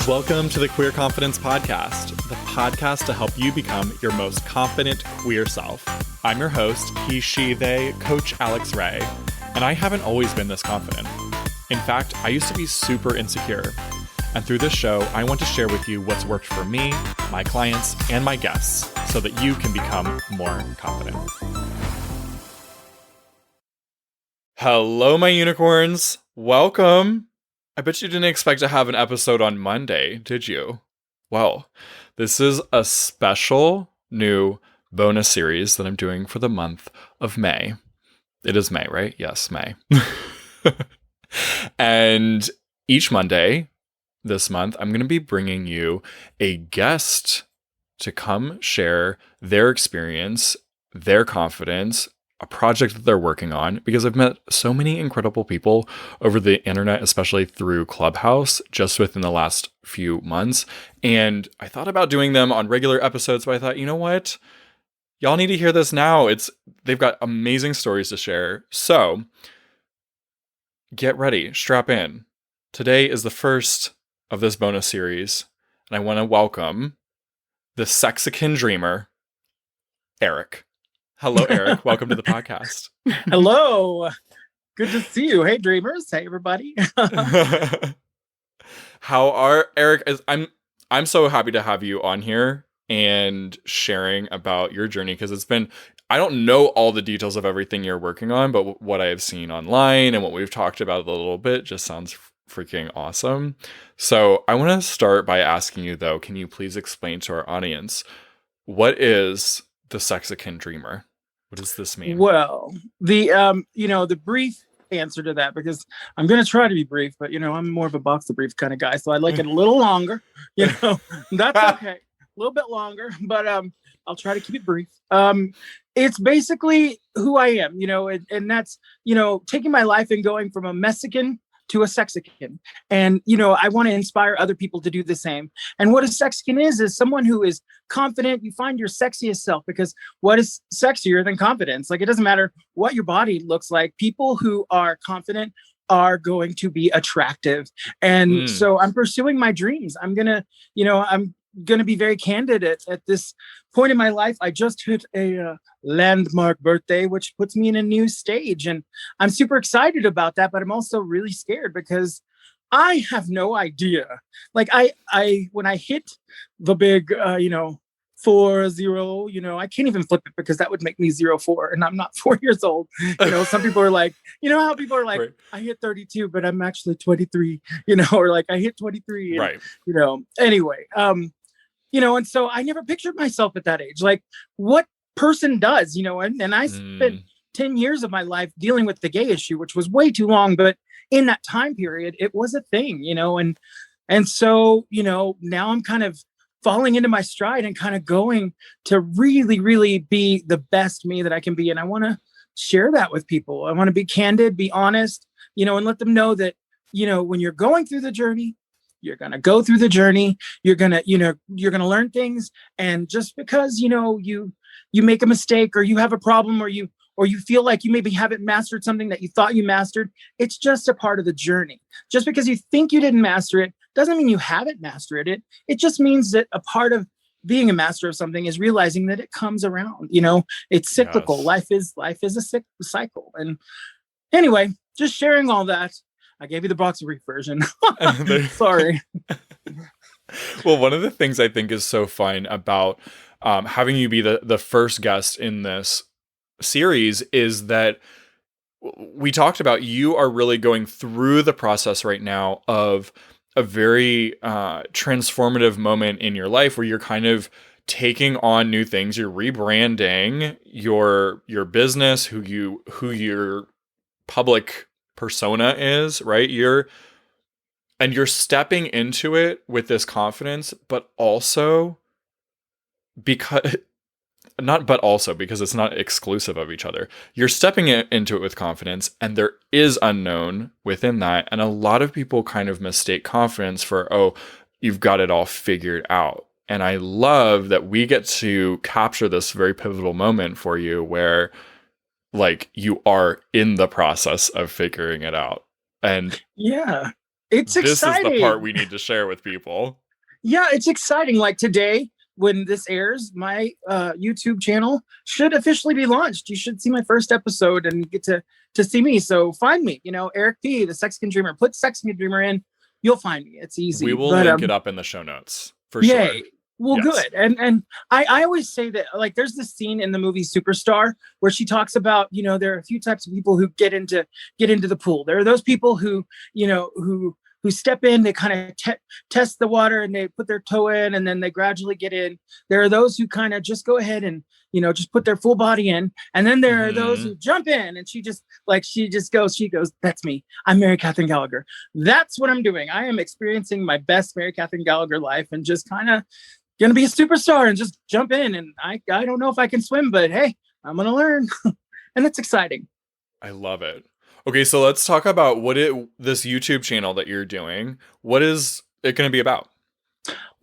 Welcome to the Queer Confidence Podcast, the podcast to help you become your most confident queer self. I'm your host, he, she, they, Coach Alex Ray, and I haven't always been this confident. In fact, I used to be super insecure. And through this show, I want to share with you what's worked for me, my clients, and my guests so that you can become more confident. Hello, my unicorns. Welcome. I bet you didn't expect to have an episode on Monday, did you? Well, this is a special new bonus series that I'm doing for the month of May. It is May, right? Yes, May. And each Monday this month, I'm going to be bringing you a guest to come share their experience, their confidence, a project that they're working on, because I've met so many incredible people over the internet, especially through Clubhouse, just within the last few months. And I thought about doing them on regular episodes, but I thought, you know what? Y'all need to hear this now. They've got amazing stories to share. So get ready, strap in. Today is the first of this bonus series, and I want to welcome the Sexican dreamer, Aerik. Hello, Aerik. Welcome to the podcast. Hello. Good to see you. Hey, dreamers. Hey, everybody. How are Aerik? I'm so happy to have you on here and sharing about your journey, because I don't know all the details of everything you're working on, but what I have seen online and what we've talked about a little bit just sounds freaking awesome. So I want to start by asking you, though, can you please explain to our audience, what is the Sexican dreamer? What does this mean? Well, the brief answer to that, because I'm going to try to be brief, but, I'm more of a box of brief kind of guy. So I'd like it a little longer, that's okay. A little bit longer, but I'll try to keep it brief. It's basically who I am, and that's, taking my life and going from a Mexican to a Sexican. And, I want to inspire other people to do the same. And what a Sexican is someone who is confident. You find your sexiest self, because what is sexier than confidence? Like, it doesn't matter what your body looks like. People who are confident are going to be attractive. And so I'm pursuing my dreams. I'm going to be very candid at this point in my life. I just hit a landmark birthday, which puts me in a new stage. And I'm super excited about that, but I'm also really scared because I have no idea. Like when I hit the big, 4-0, I can't even flip it, because that would make me 0-4, and I'm not 4 years old. Some people are like, how people are like, right. I hit 32, but I'm actually 23, or like I hit 23. And, right. Anyway, and so I never pictured myself at that age. Like, what person does, and I spent 10 years of my life dealing with the gay issue, which was way too long. But in that time period, it was a thing, and so, now I'm kind of falling into my stride and kind of going to really, really be the best me that I can be. And I want to share that with people. I want to be candid, be honest, and let them know that, when you're going through the journey, you're going to go through the journey. You're going to, you're going to learn things. And just because, you make a mistake, or you have a problem, or you feel like you maybe haven't mastered something that you thought you mastered, it's just a part of the journey. Just because you think you didn't master it doesn't mean you haven't mastered it. It just means that a part of being a master of something is realizing that it comes around. It's cyclical. Yes. Life is a cycle. And anyway, just sharing all that. I gave you the box of brief version. Sorry. Well, one of the things I think is so fun about having you be the first guest in this series is that we talked about, you are really going through the process right now of a very transformative moment in your life, where you're kind of taking on new things. You're rebranding your business, who your public persona is, right? You're stepping into it with this confidence, but also because it's not exclusive of each other. You're stepping into it with confidence, and there is unknown within that. And a lot of people kind of mistake confidence for, oh, you've got it all figured out. And I love that we get to capture this very pivotal moment for you, where like you are in the process of figuring it out. And yeah, It's This is the exciting. part we need to share with people. Yeah, it's exciting. Like today, when this airs, my YouTube channel should officially be launched. You should see my first episode and get to see me. So find me, Aerik P, the Sexican Dreamer. Put Sexican Dreamer in, you'll find me. It's We easy. will But link it up in the show notes for sure. yay. Well, Yes. good. And I always say that, like, there's this scene in the movie Superstar where she talks about, there are a few types of people who get into the pool. There are those people who, who step in, they kind of test the water and they put their toe in and then they gradually get in. There are those who kind of just go ahead and, just put their full body in. And then there are those who jump in, and she goes, that's me. I'm Mary Catherine Gallagher. That's what I'm doing. I am experiencing my best Mary Catherine Gallagher life and just kind of going to be a superstar and just jump in. And I don't know if I can swim, but hey, I'm going to learn. And it's exciting. I love it. Okay, so let's talk about this YouTube channel that you're doing. What is it going to be about?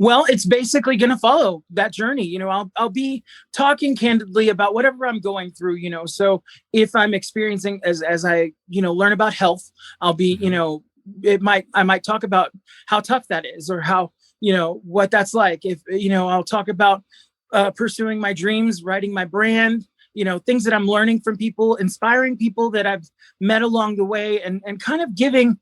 Well, it's basically going to follow that journey. I'll be talking candidly about whatever I'm going through, so if I'm experiencing as I, learn about health, I'll be, I might talk about how tough that is, or how, what that's like. If, I'll talk about pursuing my dreams, writing my brand, things that I'm learning from people, inspiring people that I've met along the way, and kind of giving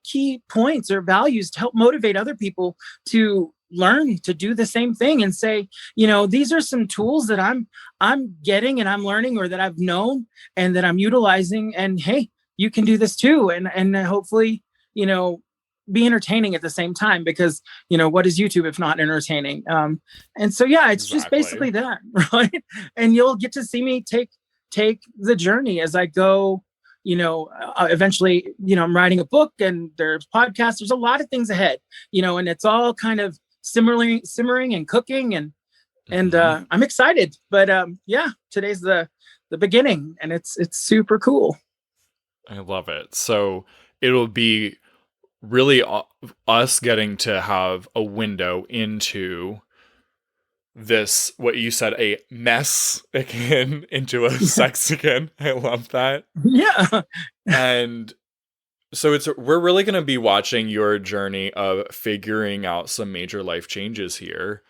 key points or values to help motivate other people to learn to do the same thing, and say, these are some tools that I'm getting and I'm learning, or that I've known and that I'm utilizing, and hey, you can do this too. And hopefully, be entertaining at the same time, because what is YouTube if not entertaining? And so yeah, it's just basically that, right? And you'll get to see me take the journey as I go. Eventually, I'm writing a book, and there's podcasts, there's a lot of things ahead, and it's all kind of simmering and cooking, and I'm excited. But yeah, today's the beginning, and it's super cool. I love it. So it'll be really us getting to have a window into this, what you said, a mess again, into a Sexican. I love that. Yeah. And so we're really going to be watching your journey of figuring out some major life changes here.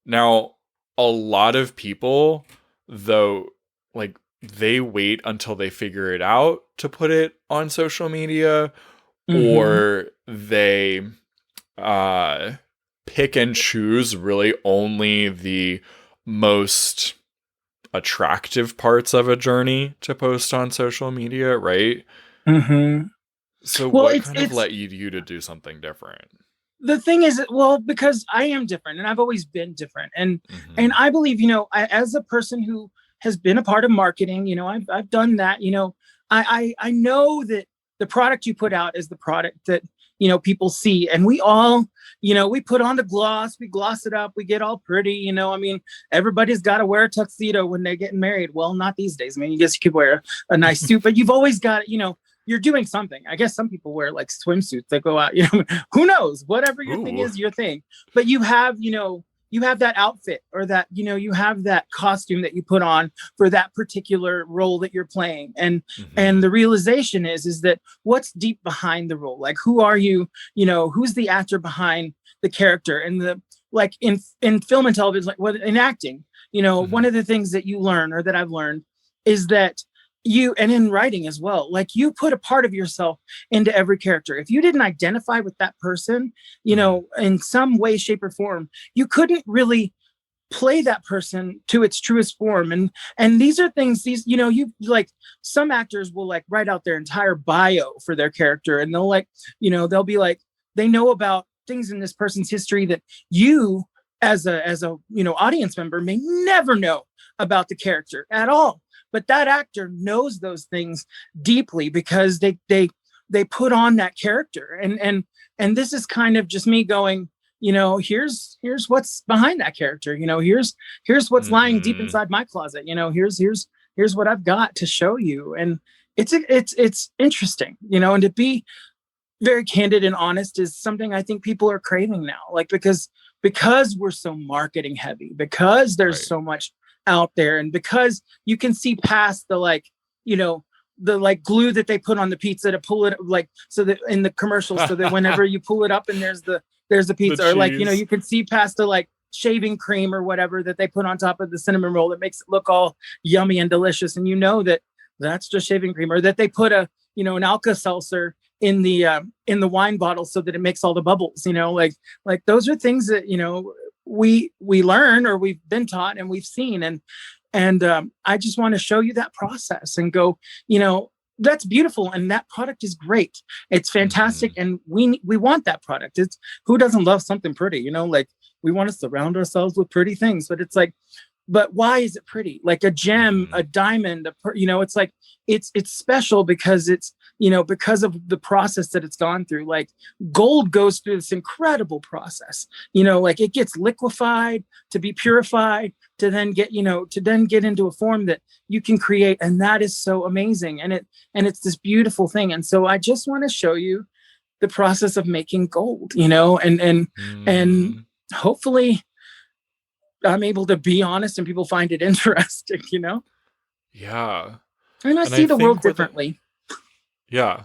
Now, a lot of people, though, like, they wait until they figure it out to put it on social media, or they pick and choose really only the most attractive parts of a journey to post on social media, right? So what kind of led you to do something different? The thing is, well, because I am different, and I've always been different. And I believe, as a person who has been a part of marketing, I've done that. I know that the product you put out is the product that, people see. And we all, we put on the gloss, we gloss it up, we get all pretty, everybody's got to wear a tuxedo when they're getting married. Well, not these days. I mean, you guess you could wear a nice suit, but you've always got, you're doing something. I guess some people wear like swimsuits that go out, who knows, whatever your thing is, your thing. But you have, you have that outfit, or that, you have that costume that you put on for that particular role that you're playing. And, and the realization is that what's deep behind the role? Like, who are you, who's the actor behind the character? And like in film and television, like in acting, one of the things that you learn, or that I've learned, is that and in writing as well, like, you put a part of yourself into every character. If you didn't identify with that person, in some way, shape, or form, you couldn't really play that person to its truest form. And these are things, you like, some actors will like write out their entire bio for their character, and they'll like, they'll be like, they know about things in this person's history that you as a audience member may never know about the character at all. But that actor knows those things deeply, because they put on that character. And this is kind of just me going, here's what's behind that character. Here's what's lying deep inside my closet. Here's what I've got to show you. And it's interesting, and to be very candid and honest is something I think people are craving now. Like, because we're so marketing heavy, because there's so much out there, and because you can see past the, like, the like glue that they put on the pizza to pull it, like, so that in the commercials, so that whenever you pull it up and there's the pizza, or like, you know, you can see past the like shaving cream or whatever that they put on top of the cinnamon roll that makes it look all yummy and delicious, and you know that that's just shaving cream, or that they put a, you know, an Alka-Seltzer in the wine bottle so that it makes all the bubbles, you know, like those are things that, you know, we learn, or we've been taught and we've seen, and I just want to show you that process and go, you know, that's beautiful, and that product is great, it's fantastic, and we want that product. It's, who doesn't love something pretty, you know, like we want to surround ourselves with pretty things, but it's like, but why is it pretty? Like a gem, a diamond, you know, it's like, it's special because it's, you know, because of the process that it's gone through. Like gold goes through this incredible process, you know, like it gets liquefied to be purified, to then get, you know, to then get into a form that you can create. And that is so amazing. And it's this beautiful thing. And so I just want to show you the process of making gold, you know, and hopefully I'm able to be honest and people find it interesting, you know? Yeah. And I see the world differently. Yeah.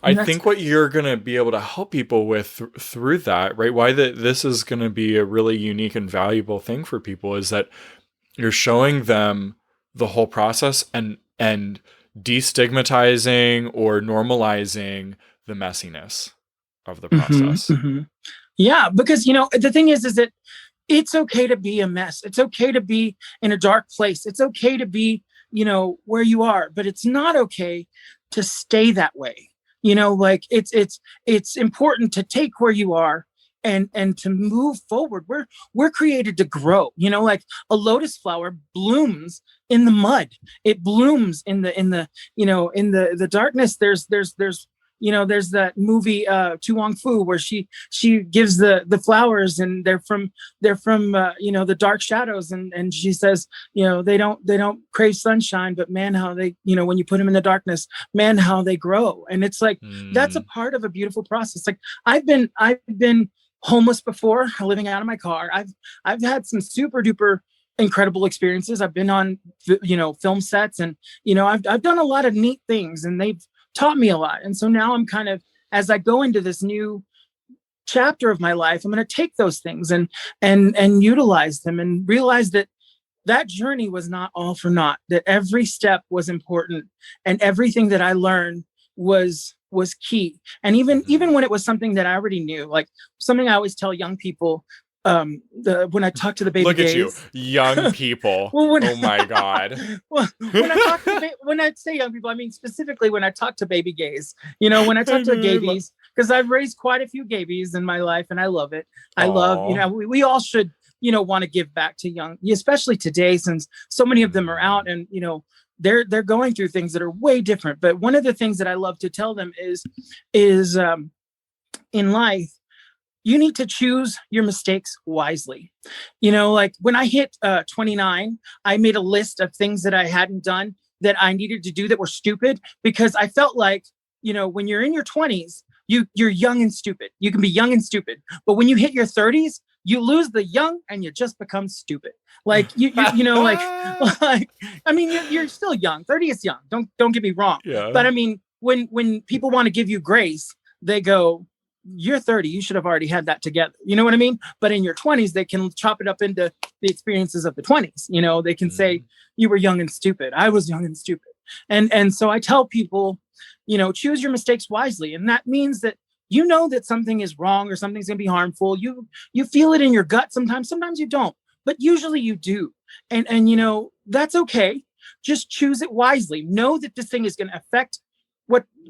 I think what you're going to be able to help people with through that, right? Why this is going to be a really unique and valuable thing for people is that you're showing them the whole process and destigmatizing or normalizing the messiness of the process. Yeah, because, you know, the thing is that it's okay to be a mess. It's okay to be in a dark place. It's okay to be, you know, where you are, but it's not okay to stay that way. You know, like it's important to take where you are and to move forward. We're created to grow, you know, like a lotus flower blooms in the mud. It blooms in the, you know, in the darkness. There's you know, there's that movie Tu Wong Fu where she gives the flowers, and they're from you know, the dark shadows, and she says, you know, they don't crave sunshine, but man, how they, you know, when you put them in the darkness, man, how they grow. And it's like that's a part of a beautiful process. Like I've been homeless before, living out of my car. I've had some super duper incredible experiences. I've been on, you know, film sets, and you know, I've done a lot of neat things, and they've taught me a lot. And so now I'm kind of, as I go into this new chapter of my life, I'm going to take those things and utilize them, and realize that that journey was not all for naught, that every step was important, and everything that I learned was key. And even when it was something that I already knew, like something I always tell young people, when I talk to the baby gays. Look at you, young people. Well, oh my God. Well, when I say young people, I mean specifically when I talk to baby gays. You know, when I talk to gabies, because I've raised quite a few gabies in my life, and I love it. I love, you know, we all should, you know, want to give back to young, especially today, since so many of them are out, and you know, they're going through things that are way different. But one of the things that I love to tell them is in life, you need to choose your mistakes wisely. You know, like when I hit 29, I made a list of things that I hadn't done that I needed to do that were stupid, because I felt like, you know, when you're in your 20s, you're young and stupid. You can be young and stupid. But when you hit your 30s, you lose the young and you just become stupid. Like you know, like I mean, you're still young. 30 is young. Don't get me wrong. Yeah. But I mean, when people want to give you grace, they go, you're 30, you should have already had that together. You know what I mean? But in your 20s, they can chop it up into the experiences of the 20s. You know, they can say, you were young and stupid. I was young and stupid. And so I tell people, you know, choose your mistakes wisely. And that means that you know that something is wrong or something's going to be harmful. You feel it in your gut sometimes you don't, but usually you do. And you know, that's okay. Just choose it wisely. Know that this thing is going to affect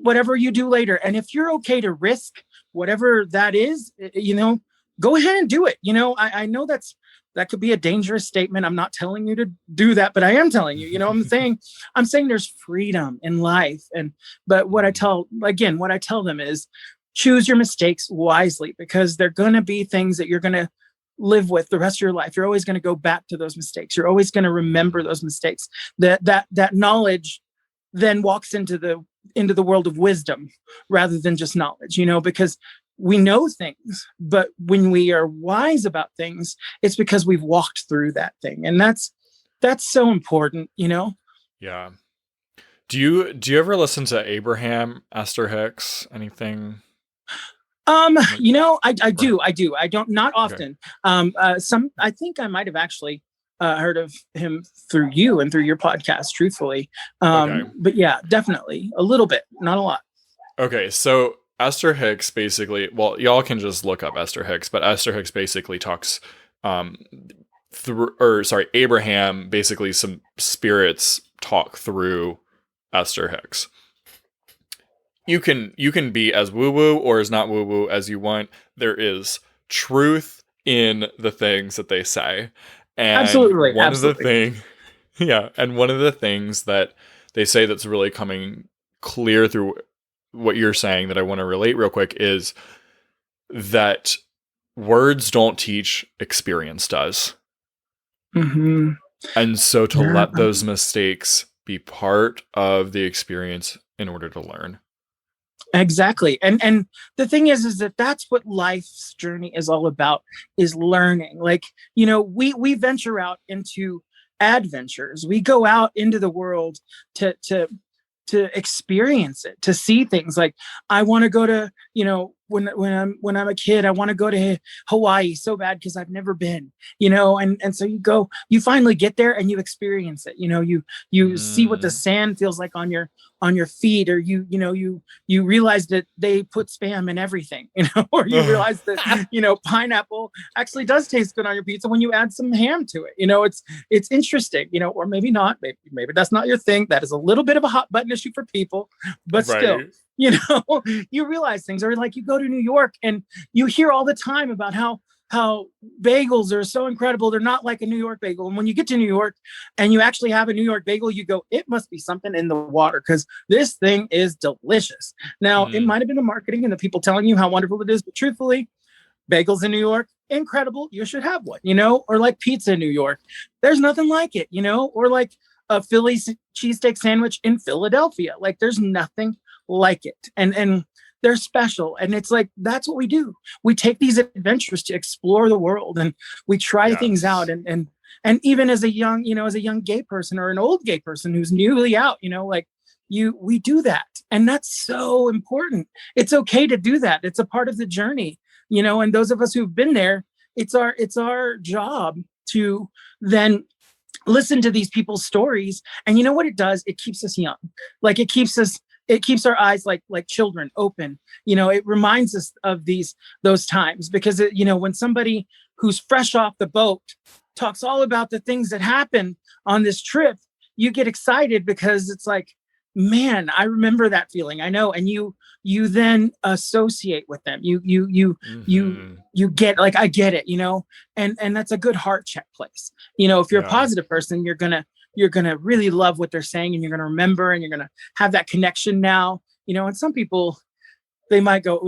whatever you do later. And if you're okay to risk whatever that is, you know, go ahead and do it. You know, I know that could be a dangerous statement. I'm not telling you to do that, but I am telling you, you know, I'm saying there's freedom in life. But what I tell them is choose your mistakes wisely, because they're going to be things that you're going to live with the rest of your life. You're always going to go back to those mistakes. You're always going to remember those mistakes. That knowledge then walks into the world of wisdom rather than just knowledge, you know, because we know things, but when we are wise about things, it's because we've walked through that thing. And that's so important, you know? Yeah. Do you ever listen to Abraham, Esther Hicks, anything? Like, or, I do. I don't, not okay. often. I think I might have actually heard of him through you and through your podcast, truthfully. Okay. But yeah, definitely a little bit, not a lot. Okay. So Esther Hicks basically, well, y'all can just look up Esther Hicks, but Esther Hicks basically talks, um, through, or sorry, Abraham, basically some spirits talk through Esther Hicks. You can be as woo woo or as not woo woo as you want. There is truth in the things that they say. And Absolutely, one of the absolutely. thing yeah, and one of the things that they say that's really coming clear through what you're saying that I want to relate real quick is that words don't teach, experience does. Hmm. And so to Yeah, let those mistakes be part of the experience in order to learn. exactly. And the thing is that that's what life's journey is all about, is learning. Like, we venture out into adventures. We go out into the world to experience it, to see things. Like, I want to go to, when I'm a kid, I want to go to Hawaii so bad because I've never been, and so you finally get there and you experience it. You see what the Mm. sand feels like on your feet, or you realize that they put spam in everything, or you realize that pineapple actually does taste good on your pizza when you add some ham to it. It's interesting, or maybe not. Maybe that's not your thing. That is a little bit of a hot button issue for people, but still, Right. you know, you realize things. Or like, you go to New York and you hear all the time about how bagels are so incredible. They're not like a New York bagel. And when you get to New York and you actually have a New York bagel, you go, it must be something in the water, because this thing is delicious. Now, it Mm. might have been the marketing and the people telling you how wonderful it is, but truthfully, bagels in New York, incredible. You should have one, or like pizza in New York. There's nothing like it, or like a Philly cheesesteak sandwich in Philadelphia. Like, there's nothing like it. And they're special. And it's like, that's what we do. We take these adventures to explore the world, and we try things out. Yes. And even as a young gay person, or an old gay person who's newly out, like, we do that. And that's so important. It's okay to do that. It's a part of the journey, and those of us who've been there, it's our job to then listen to these people's stories. And you know what it does? It keeps us young. Like, it keeps our eyes like children open. It reminds us of those times, because when somebody who's fresh off the boat talks all about the things that happen on this trip, you get excited, because it's like, man, I remember that feeling. I know. And you then associate with them. Hmm. You get, like, I get it, and that's a good heart check place. If you're a Yeah. positive person, you're gonna really love what they're saying, and you're gonna remember, and you're gonna have that connection now. And some people, they might go,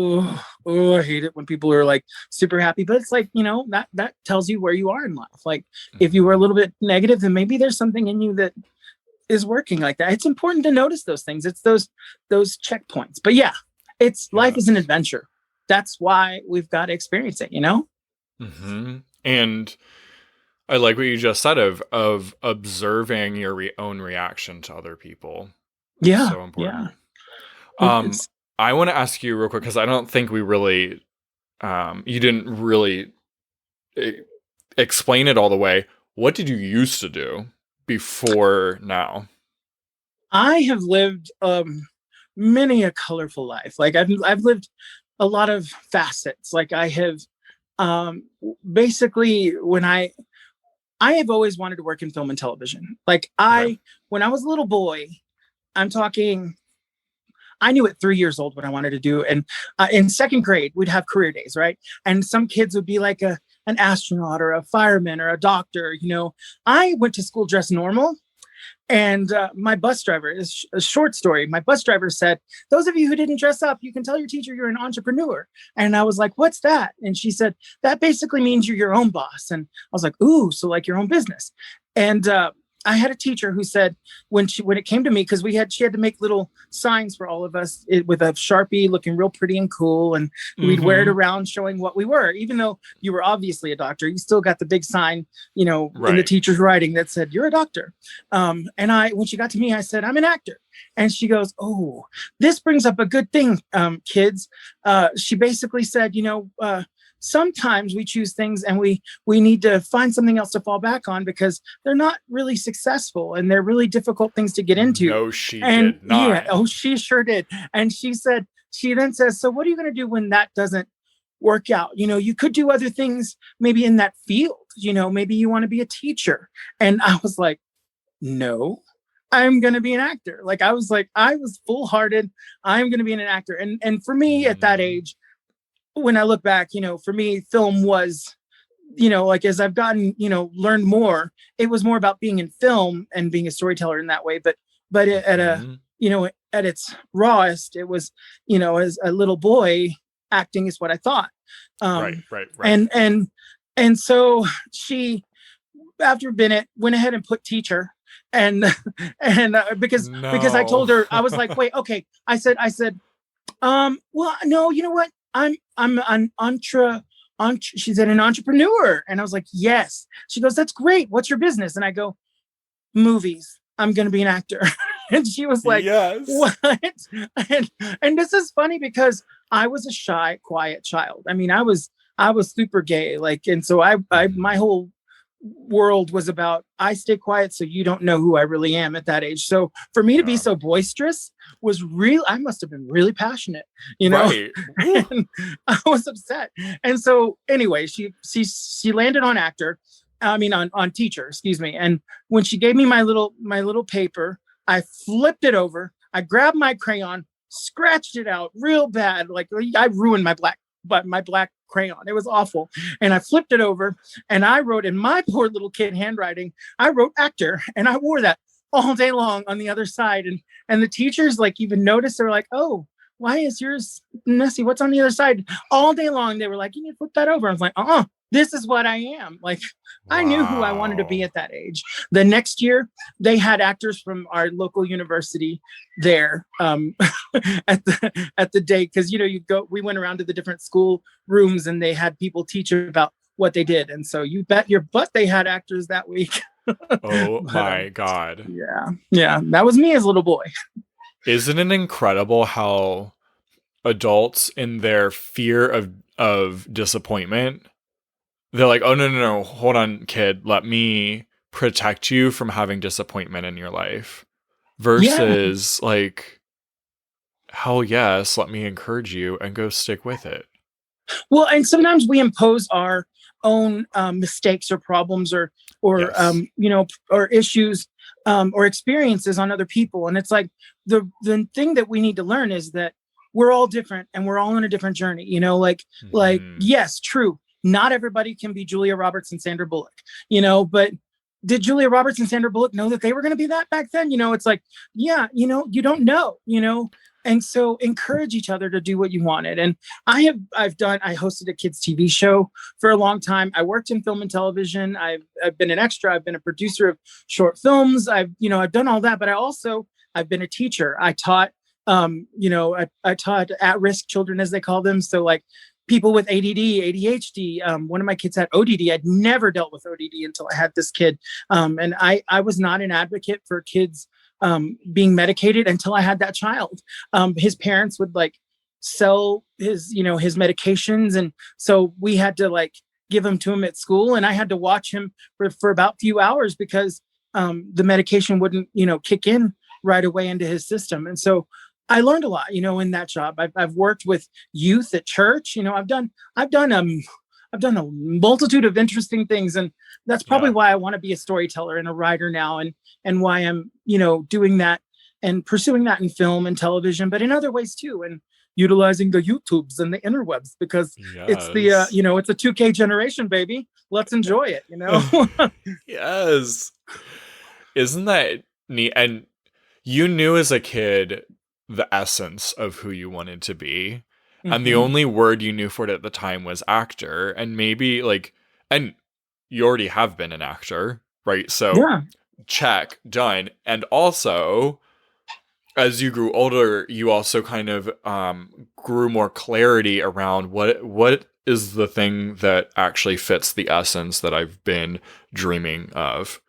oh, I hate it when people are like super happy. But it's like, that tells you where you are in life. Like, if you were a Hmm. little bit negative, then maybe there's something in you that is working like that. It's important to notice those things. It's those checkpoints. But yeah, it's life is an Yes. adventure. That's why we've got to experience it. Hmm. And I like what you just said of observing your own reaction to other people. Yeah, So yeah, important. it Um, is. I want to ask you real quick because I don't think we really, you didn't really e- explain it all the way. What did you used to do before now? I have lived many a colorful life. Like, I've lived a lot of facets. Like, I have basically, I have always wanted to work in film and television. Like, Okay. when I was a little boy, I'm talking, I knew at 3 years old what I wanted to do. And in second grade, we'd have career days, right? And some kids would be like an astronaut or a fireman or a doctor. I went to school dressed normal. And my bus driver, is a short story. My bus driver said, those of you who didn't dress up, you can tell your teacher you're an entrepreneur. And I was like, what's that? And she said, that basically means you're your own boss. And I was like, ooh, so like your own business. And I had a teacher who said when it came to me, because she had to make little signs for all of us with a Sharpie, looking real pretty and cool, and we'd wear it Mm-hmm. around showing what we were. Even though you were obviously a doctor, you still got the big sign, in the Right. teacher's writing that said you're a doctor. And when she got to me, I said I'm an actor, and she goes, "Oh, this brings up a good thing, kids." She basically said, sometimes we choose things and we need to find something else to fall back on because they're not really successful and they're really difficult things to get into. No, she And did yeah, not. oh, she sure did. And she then says, so what are you going to do when that doesn't work out? You could do other things maybe in that field. Maybe you want to be a teacher. And I was like, no, I'm going to be an actor. I was full hearted. I'm going to be an actor. And for me at that age, when I look back, for me, film was, as I've gotten, learned more, it was more about being in film and being a storyteller in that way. But at its rawest, it was, as a little boy, acting is what I thought. Right. And so she, after Bennett, went ahead and put teacher. And because I told her, I was like, wait, okay. I said, well, no, you know what? I'm an she said an entrepreneur. And I was like, yes. She goes, that's great. What's your business? And I go, movies. I'm going to be an actor. And she was like, yes. What? And this is funny because I was a shy, quiet child. I mean, I was super gay. And so my whole world was about, I stay quiet so you don't know who I really am at that age. So for me to be so boisterous was real. I must have been really passionate, Right. And I was upset. And so anyway, she landed on actor. I mean, on teacher, excuse me. And when she gave me my little paper, I flipped it over. I grabbed my crayon, scratched it out real bad. Like I ruined my black crayon. It was awful. And I flipped it over and I wrote in my poor little kid handwriting, I wrote actor, and I wore that all day long on the other side. And the teachers even noticed. They were like, oh, why is yours messy? What's on the other side? All day long, they were like, you need to flip that over. I was like, this is what I am. I knew who I wanted to be at that age. The next year, they had actors from our local university there at the day, because we went around to the different school rooms and they had people teach about what they did. And so you bet your butt they had actors that week. Oh my God. Yeah, that was me as a little boy. Isn't it incredible how adults, in their fear of disappointment, they're like, oh, no, hold on, kid, let me protect you from having disappointment in your life, versus hell yes, let me encourage you and go stick with it. Well, and sometimes we impose our own mistakes or problems or Yes. or issues or experiences on other people. And it's like the thing that we need to learn is that we're all different and we're all on a different journey. Yes, true. Not everybody can be Julia Roberts and Sandra Bullock, but did Julia Roberts and Sandra Bullock know that they were going to be that back then? It's like, yeah, you don't know, and so encourage each other to do what you wanted. And I hosted a kids TV show for a long time. I worked in film and television. I've been an extra. I've been a producer of short films. I've done all that, but I've been a teacher. I taught, I taught at-risk children, as they call them. So people with ADD, ADHD. One of my kids had ODD. I'd never dealt with ODD until I had this kid. And I was not an advocate for kids being medicated until I had that child. His parents would sell his medications. And so we had to give them to him at school. And I had to watch him for about a few hours because the medication wouldn't, kick in right away into his system. And so I learned a lot, in that job. I've worked with youth at church. I've done a multitude of interesting things, and that's probably why I want to be a storyteller and a writer now, and why I'm doing that and pursuing that in film and television, but in other ways too, and utilizing the YouTubes and the interwebs because it's the it's a 2K generation, baby. Let's enjoy it, Yes. Isn't that neat? And you knew as a kid the essence of who you wanted to be. And the only word you knew for it at the time was actor. And maybe and you already have been an actor, right? So check, done. And also, as you grew older, you also kind of grew more clarity around what is the thing that actually fits the essence that I've been dreaming of.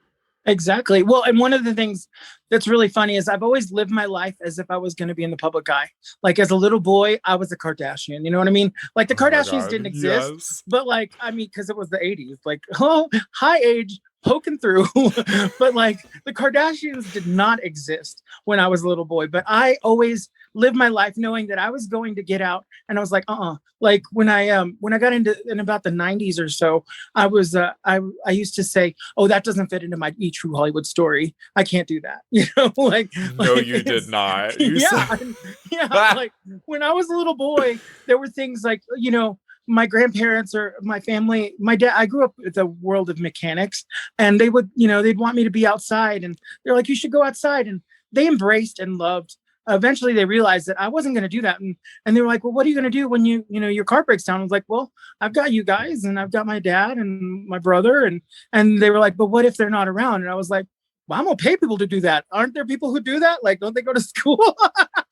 Exactly. Well, and one of the things that's really funny is I've always lived my life as if I was going to be in the public eye. Like as a little boy, I was a Kardashian. You know what I mean? Like the Oh my Kardashians god, didn't exist, yes. but like, I mean, because it was the 80s, like, oh, high age, poking through. But like the Kardashians did not exist when I was a little boy. But I always lived my life knowing that I was going to get out. And I was like, like when I got into in about the 90s or so, I was I used to say, oh, that doesn't fit into my true Hollywood story. I can't do that. You know, No, like you did it's not. You yeah, said yeah. Like when I was a little boy, there were things like, you know, my grandparents or my family, my dad, I grew up with a world of mechanics, and they would, you know, they'd want me to be outside, and they're like, you should go outside. And they embraced and loved. Eventually they realized that I wasn't going to do that. And they were like, well, what are you going to do when you know, your car breaks down? I was like, well, I've got you guys, and I've got my dad and my brother. And they were like, but what if they're not around? And I was like, well, I'm gonna pay people to do that. Aren't there people who do that? Like, don't they go to school?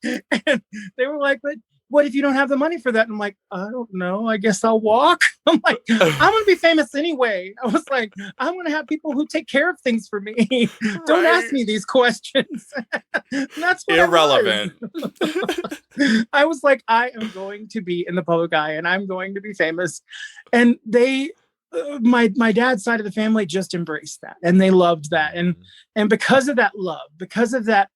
And they were like, but what if you don't have the money for that? And I'm like, I don't know. I guess I'll walk. I'm like, I'm gonna be famous anyway. I was like, I'm gonna have people who take care of things for me. Don't ask right. me these questions. That's what Irrelevant. I was. I was like, I am going to be in the public eye, and I'm going to be famous. And they, my dad's side of the family just embraced that, and they loved that. And because of that love, because of that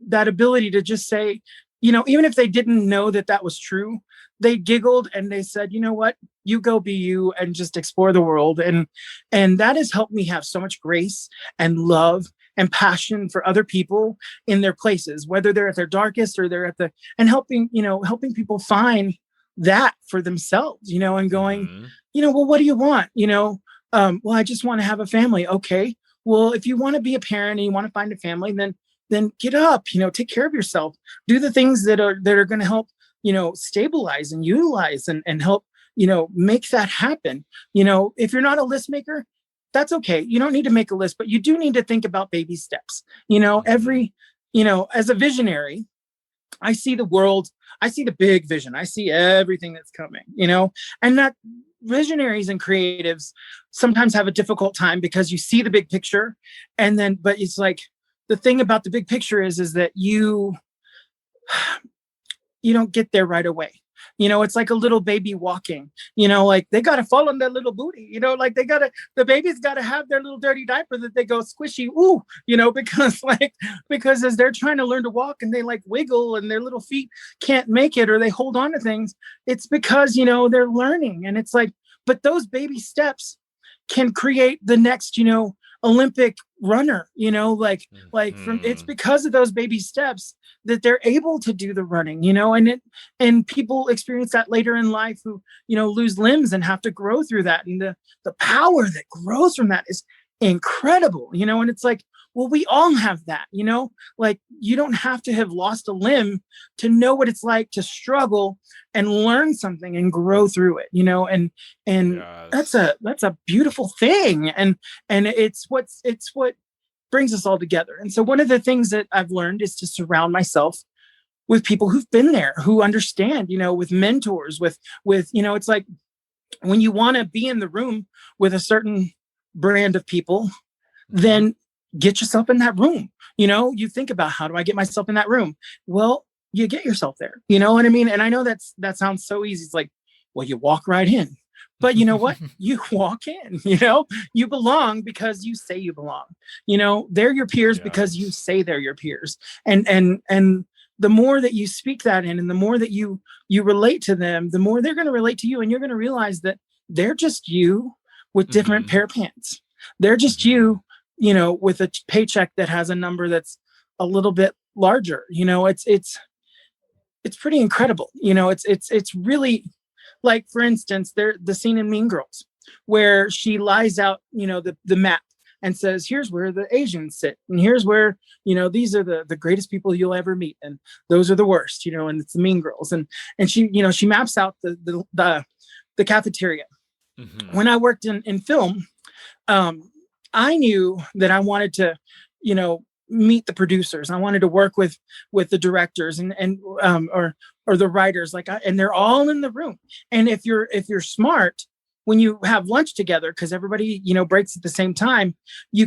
that ability to just say, you know, even if they didn't know that that was true, they giggled and they said, you know what, you go be you and just explore the world. And that has helped me have so much grace and love and passion for other people in their places, whether they're at their darkest or they're at the, and helping, you know, helping people find that for themselves, you know, and going, Mhm. you know, well, what do you want? You know, well, I just want to have a family. Okay. Well, if you want to be a parent and you want to find a family, then get up, you know, take care of yourself, do the things that are going to help, you know, stabilize and utilize and help, you know, make that happen. You know, if you're not a list maker, that's okay. You don't need to make a list, but you do need to think about baby steps. You know, Mhm. you know, as a visionary, I see the world, I see the big vision, I see everything that's coming, you know, and that visionaries and creatives sometimes have a difficult time because you see the big picture. And then, but it's like, the thing about the big picture is that you don't get there right away. You know, it's like a little baby walking, you know, like they got to fall on their little booty, you know, like the baby's got to have their little dirty diaper that they go squishy, ooh, you know, because like, because as they're trying to learn to walk and they like wiggle and their little feet can't make it or they hold on to things, it's because, you know, they're learning. And it's like, but those baby steps can create the next, you know, Olympic runner, you know, like from, it's Mhm. because of those baby steps that they're able to do the running, you know, and people experience that later in life who, you know, lose limbs and have to grow through that. And the power that grows from that is incredible, you know, and it's like, well, we all have that, you know, like you don't have to have lost a limb to know what it's like to struggle and learn something and grow through it, you know, and Yes. that's a beautiful thing. And it's what brings us all together. And so one of the things that I've learned is to surround myself with people who've been there, who understand, you know, with mentors, with, you know, it's like when you want to be in the room with a certain brand of people, Mhm. then get yourself in that room. You know, you think about, how do I get myself in that room? Well, you get yourself there. You know what I mean? And I know that sounds so easy. It's like, well, you walk right in. But you know what? You walk in, you know, you belong because you say you belong. You know, they're your peers because you Yes. say they're your peers. And the more that you speak that in and the more that you relate to them, the more they're going to relate to you. And you're going to realize that they're just you with different Mhm. pair of pants. They're just Mhm. you know, with a paycheck that has a number that's a little bit larger. You know, it's pretty incredible. You know, it's really, like, for instance, there the scene in Mean Girls where she lies out, you know, the map and says, here's where the Asians sit, and here's where, you know, these are the greatest people you'll ever meet, and those are the worst, you know, and it's the Mean Girls. And she, you know, she maps out the cafeteria. Mhm. When I worked in film, um, I knew that I wanted to, meet the producers. I wanted to work with the directors or the writers, and they're all in the room. And if you're smart, when you have lunch together, because everybody breaks at the same time,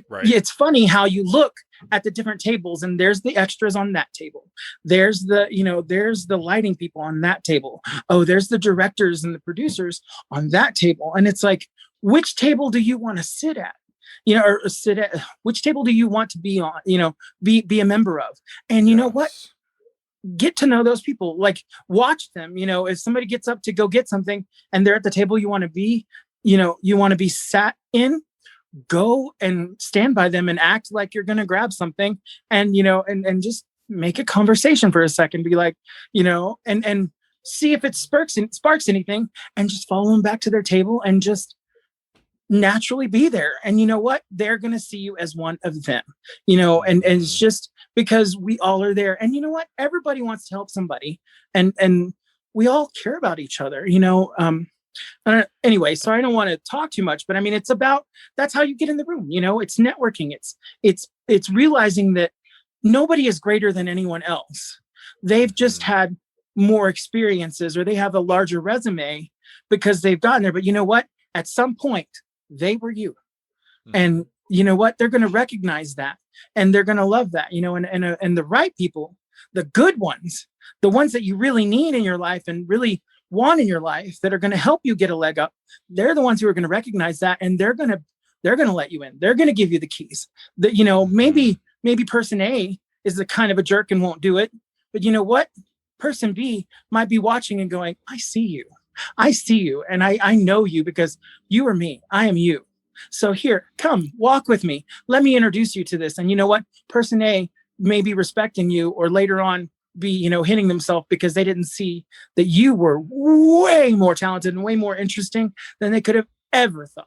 Right. it's funny how you look at the different tables, and there's the extras on that table, there's the lighting people on that table, oh, there's the directors and the producers on that table. And it's like, which table do you want to sit at? Or sit at, which table do you want to be on, be a member of? And you know what, Yes. get to know those people, like watch them. If somebody gets up to go get something and they're at the table you want to be, you want to be sat in, go and stand by them and act like you're going to grab something, and and just make a conversation for a second, be like, and see if it sparks anything, and just follow them back to their table and just naturally be there. And you know what, they're going to see you as one of them, and it's just because we all are there. And you know what, everybody wants to help somebody, and we all care about each other. Anyway, so I don't want to talk too much, but I mean, that's how you get in the room. It's networking. It's realizing that nobody is greater than anyone else. They've just had more experiences, or they have a larger resume because they've gotten there. But you know what, at some point they were you. And you know what, they're going to recognize that, and they're going to love that, and the right people, the good ones, the ones that you really need in your life and really want in your life, that are going to help you get a leg up, they're the ones who are going to recognize that, and they're going to let you in. They're going to give you the keys. That maybe person A is the kind of a jerk and won't do it, but you know what, person B might be watching and going, I see you, and I know you because you are me, I am you. So here, come walk with me, let me introduce you to this. And you know what, person A may be respecting you, or later on be hitting themselves because they didn't see that you were way more talented and way more interesting than they could have ever thought.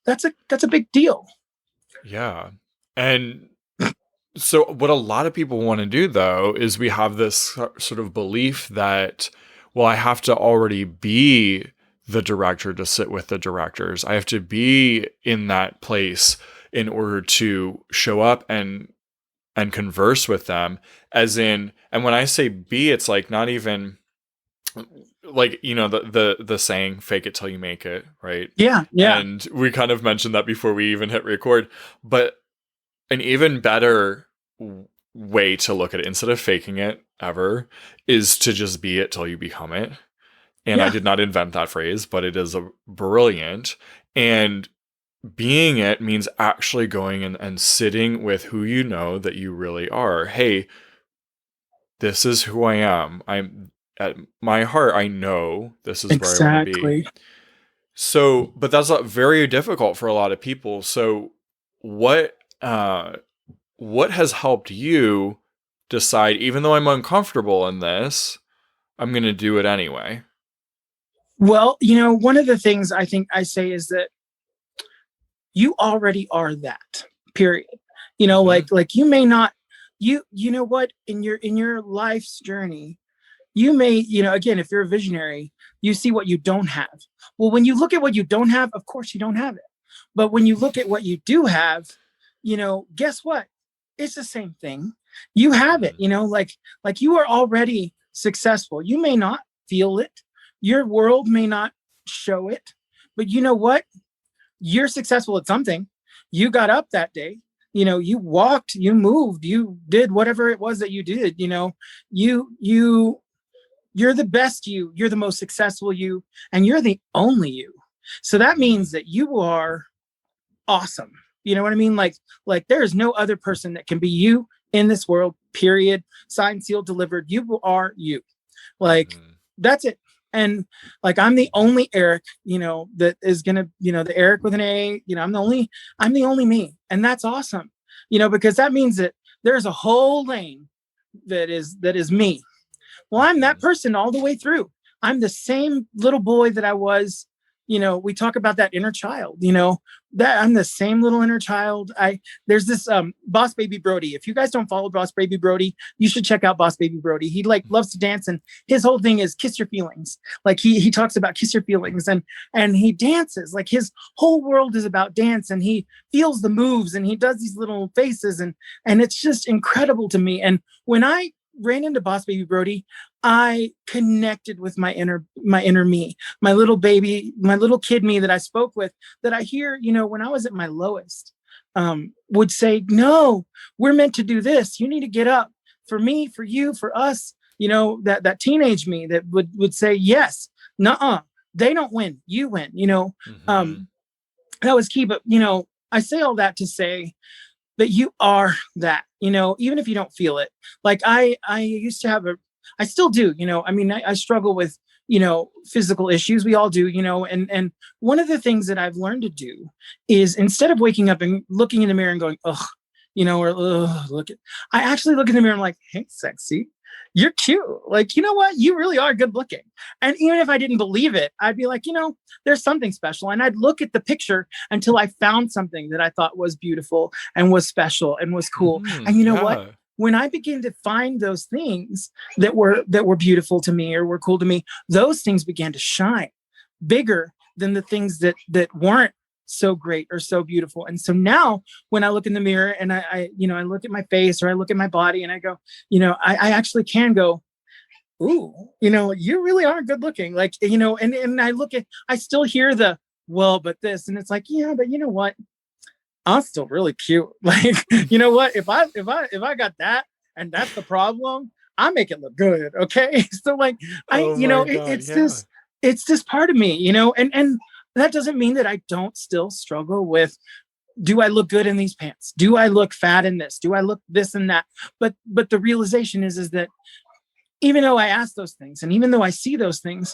That's a big deal. Yeah. And so what a lot of people want to do, though, is we have this sort of belief that, well, I have to already be the director to sit with the directors. I have to be in that place in order to show up and converse with them. As in, and when I say be, it's like not even like, the saying, fake it till you make it, right? Yeah. And we kind of mentioned that before we even hit record. But an even better way to look at it, instead of faking it ever, is to just be it till you become it. And I did not invent that phrase, but it is brilliant. And being it means actually going and sitting with who you know that you really are. Hey, this is who I am. I'm at my heart, I know this is where I want to be. So, but that's very difficult for a lot of people. So what has helped you decide, even though I'm uncomfortable in this, I'm going to do it anyway? Well, one of the things I think I say is that you already are that, period. Like you may not, you know what, in your life's journey, you may, again, if you're a visionary, you see what you don't have. Well, when you look at what you don't have, of course you don't have it. But when you look at what you do have, guess what? It's the same thing. You have it, like you are already successful. You may not feel it. Your world may not show it, but you know what? You're successful at something. You got up that day, you walked, you moved, you did whatever it was that you did, you're the best you're the most successful you, and you're the only you. So that means that you are awesome. You know what I mean? Like there is no other person that can be you in this world, period. Signed, sealed, delivered. You are you. Like, that's it. And like, I'm the only Aerik, that is gonna, the Aerik with an A, I'm the only me. And that's awesome, because that means that there's a whole lane that is me. Well, I'm that person all the way through. I'm the same little boy that I was, we talk about that inner child, that I'm the same little inner child. There's this Boss Baby Brody. If you guys don't follow Boss Baby Brody, you should check out Boss Baby Brody. He like loves to dance, and his whole thing is kiss your feelings. Like he talks about kiss your feelings, and he dances. Like his whole world is about dance, and he feels the moves, and he does these little faces, and it's just incredible to me. And when I ran into Boss Baby Brody, I connected with my inner me, my little baby, my little kid me that I spoke with, that I hear, when I was at my lowest, would say, no, we're meant to do this. You need to get up for me, for you, for us. That teenage me that would say, yes, nuh-uh, they don't win, you win, that was key. But, I say all that to say that you are that, even if you don't feel it. Like I used to have I still do, I struggle with, physical issues. We all do, and one of the things that I've learned to do is, instead of waking up and looking in the mirror and going, ugh, or I actually look in the mirror and I'm like, hey, sexy, you're cute. Like, you know what? You really are good looking. And even if I didn't believe it, I'd be like, there's something special. And I'd look at the picture until I found something that I thought was beautiful and was special and was cool. And you know what? When I began to find those things that were beautiful to me or were cool to me, those things began to shine bigger than the things that weren't so great or so beautiful. And so now when I look in the mirror and I look at my face or I look at my body and I go, I actually can go, ooh, you really are good looking. Like, and I still hear the, well, but this, and it's like, yeah, but you know what? I'm still really cute. Like, you know what? If I got that and that's the problem, I make it look good. Okay. So like, it's just part of me, and that doesn't mean that I don't still struggle with, do I look good in these pants? Do I look fat in this? Do I look this and that? But the realization is that even though I ask those things, and even though I see those things,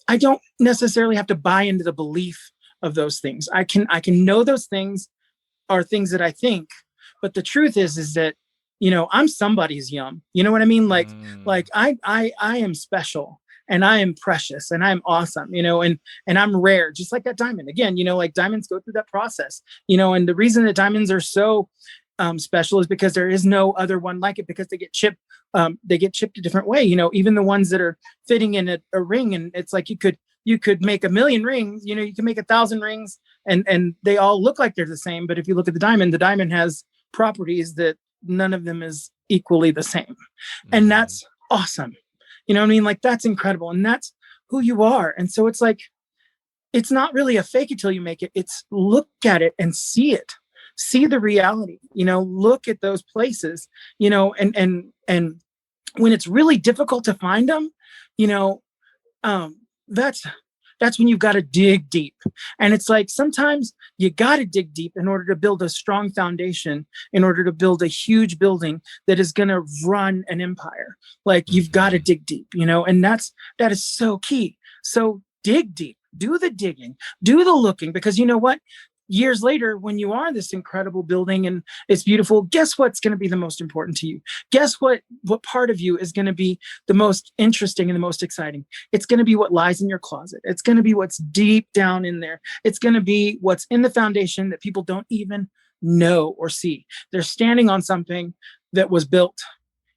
I don't necessarily have to buy into the belief of those things. I can know those things are things that I think, but the truth is that, I'm somebody's yum. You know what I mean? Like I am special, and I am precious, and I'm awesome, and I'm rare, just like that diamond. Again, like diamonds go through that process, and the reason that diamonds are so special is because there is no other one like it, because they get chipped a different way, even the ones that are fitting in a ring. And it's like, you could make 1,000,000 rings, you can make 1,000 rings, and they all look like they're the same. But if you look at the diamond has properties that none of them is equally the same. And that's awesome. You know what I mean? Like, that's incredible. And that's who you are. And so it's like, it's not really a fake it till you make it. It's look at it and see the reality, look at those places, and when it's really difficult to find them, that's when you've got to dig deep. And it's like, sometimes you got to dig deep in order to build a strong foundation, in order to build a huge building that is going to run an empire. Like, you've got to dig deep, and that is so key. So dig deep, do the digging, do the looking, because you know what? Years later, when you are this incredible building and it's beautiful, guess what's going to be the most important to you? Guess what part of you is going to be the most interesting and the most exciting? It's going to be what lies in your closet. It's going to be what's deep down in there. It's going to be what's in the foundation that people don't even know or see. They're standing on something that was built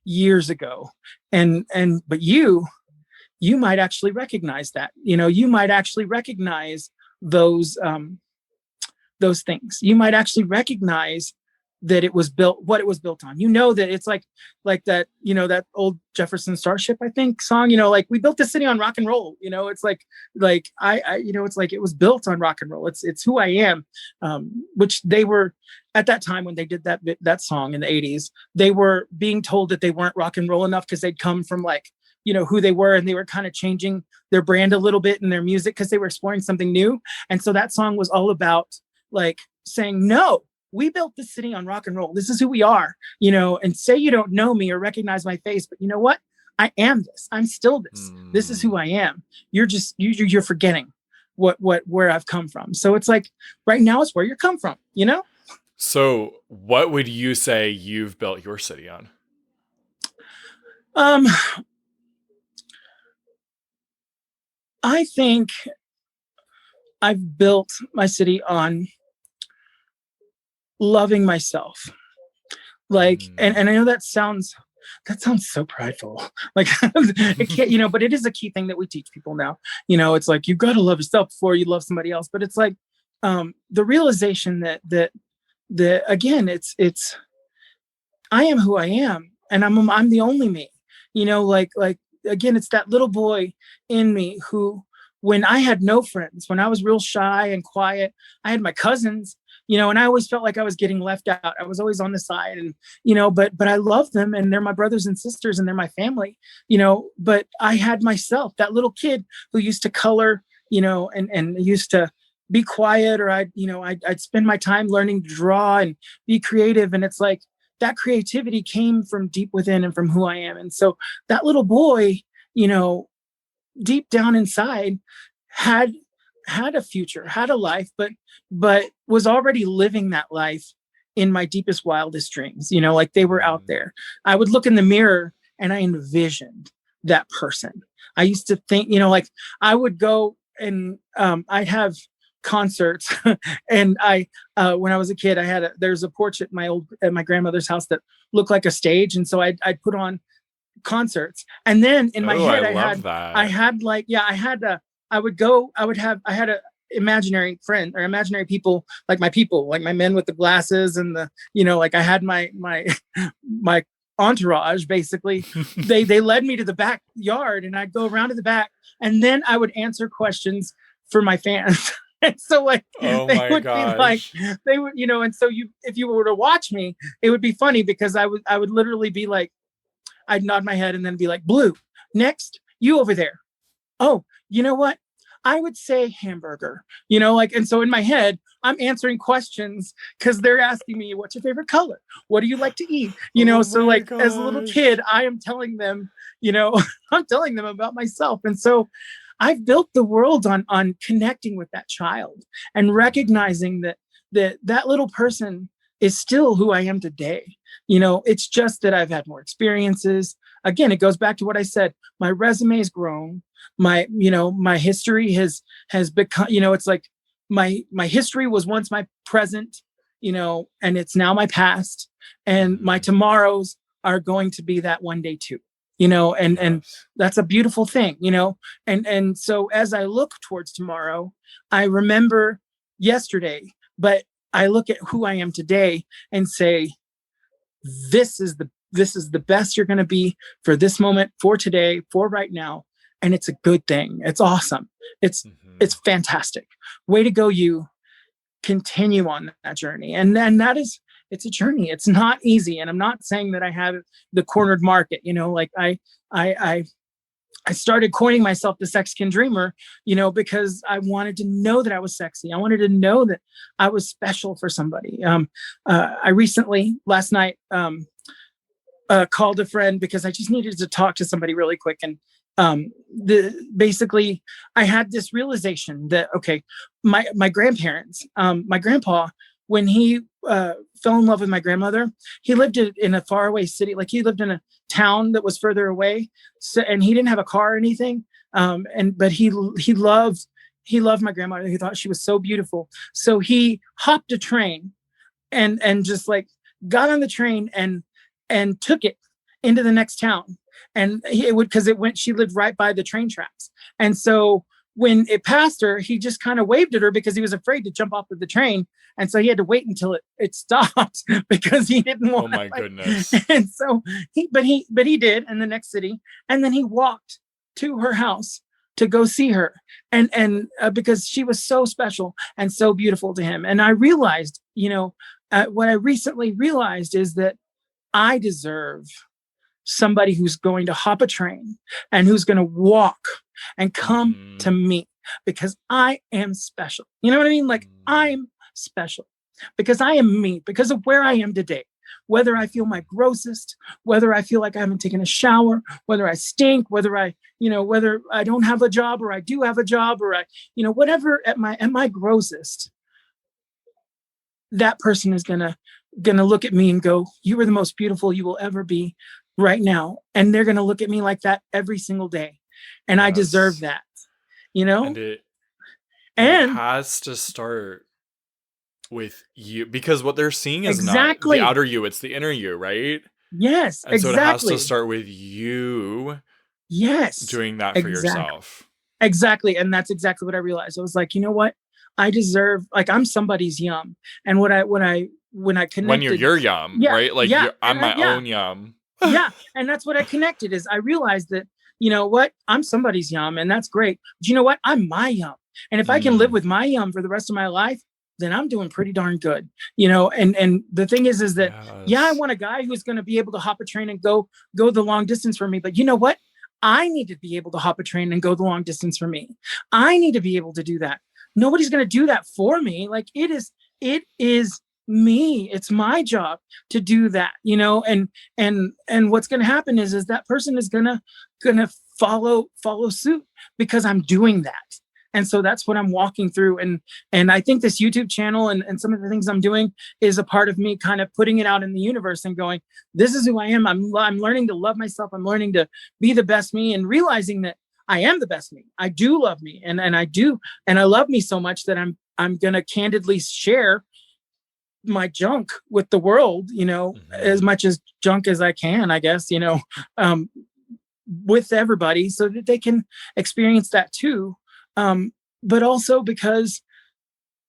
years ago. But you might actually recognize that. You might actually recognize those things. You might actually recognize that it was built, what it was built on. That it's like that, that old Jefferson Starship, I think, song, like, we built this city on rock and roll. It's like it's like it was built on rock and roll. It's who I am. Which they were, at that time when they did that song in the 80s, they were being told that they weren't rock and roll enough because they'd come from like, who they were, and they were kind of changing their brand a little bit in their music because they were exploring something new. And so that song was all about like saying, no, we built this city on rock and roll. This is who we are, and say you don't know me or recognize my face, but you know what? I am this. I'm still this. This is who I am. You're you're forgetting where I've come from. So it's like, right now it's where you come from, So what would you say you've built your city on? I think I've built my city on loving myself. Like, and I know that sounds so prideful. Like it can't, but it is a key thing that we teach people now. It's like you've got to love yourself before you love somebody else. But it's like the realization that again, it's I am who I am, and I'm the only me. Like again, it's that little boy in me who, when I had no friends, when I was real shy and quiet, I had my cousins, and I always felt like I was getting left out. I was always on the side, and but I love them, and they're my brothers and sisters, and they're my family, But I had myself, that little kid who used to color, and used to be quiet, or I'd spend my time learning to draw and be creative, and it's like that creativity came from deep within and from who I am. And so that little boy, you know, deep down inside had a future, had a life, but was already living that life in my deepest, wildest dreams, like they were out there. I would look in the mirror and I envisioned that person. I used to think, like I would go and I'd have concerts and when I was a kid, there's a porch at my grandmother's house that looked like a stage. And so I'd put on concerts, and then in my head I had like, yeah, I had a imaginary friend or imaginary people, like my men with the glasses and the, like I had my my entourage basically. They led me to the backyard, and I'd go around to the back, and then I would answer questions for my fans. And so like they would be like, and so if you were to watch me, it would be funny because I would literally be like, I'd nod my head and then be like, Blue, next, you over there. Oh, you know what? I would say hamburger, and so in my head, I'm answering questions because they're asking me, what's your favorite color? What do you like to eat? So like gosh. As a little kid, I am telling them, I'm telling them about myself. And so I've built the world on connecting with that child and recognizing that little person is still who I am today. It's just that I've had more experiences. Again, it goes back to what I said. My resume has grown. My history has become, it's like my history was once my present, and it's now my past, and my tomorrows are going to be that one day too. And that's a beautiful thing, and so as I look towards tomorrow, I remember yesterday, but I look at who I am today and say, this is the best you're going to be for this moment, for today, for right now. And it's a good thing. It's awesome. It's fantastic. Way to go. You continue on that journey. And then it's a journey. It's not easy. And I'm not saying that I have the cornered market, like I started coining myself the Sexican dreamer, because I wanted to know that I was sexy. I wanted to know that I was special for somebody. I recently, last night, called a friend because I just needed to talk to somebody really quick. And basically I had this realization that, okay, my grandparents, my grandpa, when he fell in love with my grandmother, he lived in a faraway city. Like he lived in a town that was further away. So, and he didn't have a car or anything. But he loved my grandmother. He thought she was so beautiful. So he hopped a train and just like got on the train and took it into the next town. And she lived right by the train tracks. And so when it passed her, he just kind of waved at her because he was afraid to jump off of the train. And so he had to wait until it stopped because he didn't want. Oh my goodness. And so he did in the next city. And then he walked to her house to go see her. And because she was so special and so beautiful to him. And I realized, what I recently realized is that I deserve somebody who's going to hop a train and who's going to walk and come to me because I am special. You know what I mean? Like I'm special because I am me, because of where I am today. Whether I feel my grossest, whether I feel like I haven't taken a shower, whether I stink, whether I don't have a job or I do have a job, or whatever at my grossest, that person is gonna look at me and go, you are the most beautiful you will ever be right now. And they're gonna look at me like that every single day. And yes. I deserve that, And it And has to start with you, because what they're seeing is exactly. not the outer you, it's the inner you, right? Yes, And so it has exactly. to start with you Yes, doing that for exactly. yourself. Exactly. And that's exactly what I realized. I was like, you know what? I deserve, like, I'm somebody's yum. And when I connected, When you're your yum, yeah, right? Like, yeah, I'm my yeah, own yum. yeah. And that's what I connected is I realized that, you know what? I'm somebody's yum, and that's great. But you know what? I'm my yum. And if I can live with my yum for the rest of my life, then I'm doing pretty darn good, you know. And the thing is that yeah, I want a guy who's going to be able to hop a train and go the long distance for me. But you know what? I need to be able to hop a train and go the long distance for me. I need to be able to do that. Nobody's going to do that for me. Like, it is me. It's my job to do that, you know. And what's going to happen is that person is going to follow suit because I'm doing that. And so that's what I'm walking through. And I think this YouTube channel and some of the things I'm doing is a part of me kind of putting it out in the universe and going, this is who I am. I'm learning to love myself. I'm learning to be the best me, and realizing that I am the best me. I do love me, and I do, and I love me so much that I'm gonna candidly share my junk with the world, you know, as much as junk as I can, I guess, you know, with everybody so that they can experience that too. But also because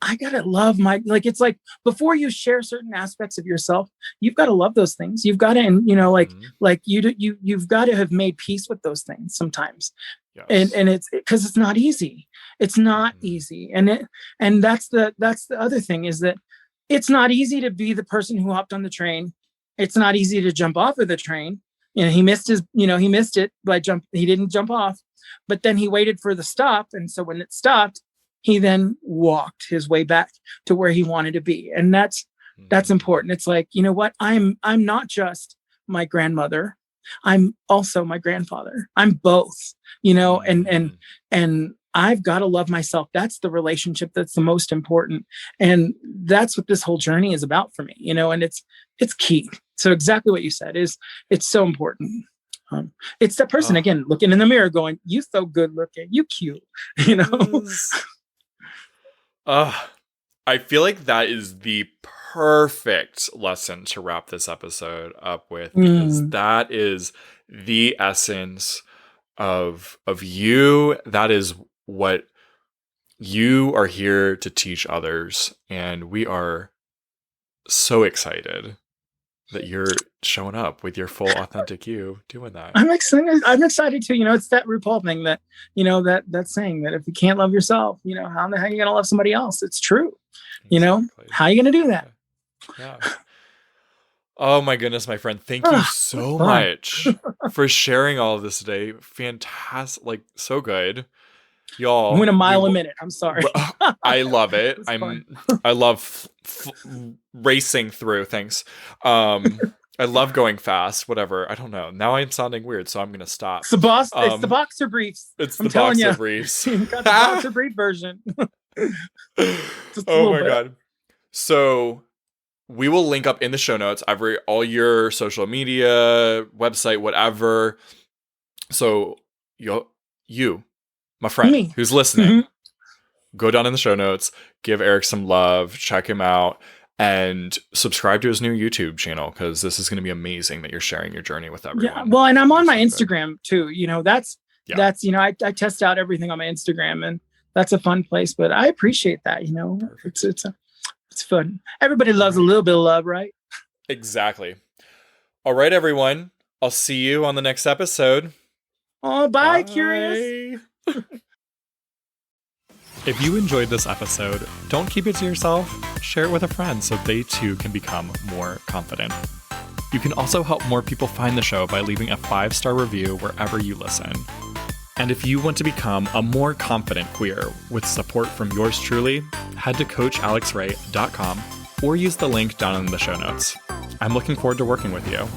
I gotta love like, it's like before you share certain aspects of yourself, you've got to love those things. You've got to, and you know, like you've got to have made peace with those things sometimes. Yes. And it's because it's not easy. It's not easy. And that's the other thing is that it's not easy to be the person who hopped on the train. It's not easy to jump off of the train. You know, he missed it by he didn't jump off, but then he waited for the stop. And so when it stopped, he then walked his way back to where he wanted to be. And that's important. It's like, you know what? I'm not just my grandmother. I'm also my grandfather. I'm both, you know, and I've got to love myself. That's the relationship that's the most important. And that's what this whole journey is about for me, you know, and it's key. So exactly what you said it's so important. It's that person again, looking in the mirror going, you so good looking, you cute, you know? I feel like that is the perfect lesson to wrap this episode up with, because that is the essence of you. That is what you are here to teach others. And we are so excited that you're showing up with your full authentic you doing that. I'm excited too. You know, it's that RuPaul thing that, you know, that saying that if you can't love yourself, you know, how the heck are you going to love somebody else? It's true. Exactly. You know, how are you going to do that? Yeah. Oh my goodness, my friend. Thank you so much for sharing all of this today. Fantastic. Like, so good. Y'all. I went a mile a minute. I'm sorry. I love it. I love racing through things. I love going fast, whatever. I don't know. Now I'm sounding weird, so I'm going to stop. It's the boxer briefs. It's the boxer briefs. You got the boxer brief version. Oh my God. So we will link up in the show notes all your social media, website, whatever. So you, my friend who's listening, go down in the show notes, give Aerik some love, check him out, and subscribe to his new YouTube channel, because this is going to be amazing that you're sharing your journey with everyone. Yeah, well, and I'm on my Instagram too. You know, that's you know, I test out everything on my Instagram, and that's a fun place. But I appreciate that. You know, it's fun. Everybody loves a little bit of love, right? Exactly. All right, everyone. I'll see you on the next episode. Oh, bye. Curious. If you enjoyed this episode, don't keep it to yourself. Share it with a friend so they too can become more confident. You can also help more people find the show by leaving a 5-star review wherever you listen. And if you want to become a more confident queer with support from yours truly, head to CoachAlexRay.com or use the link down in the show notes. I'm looking forward to working with you.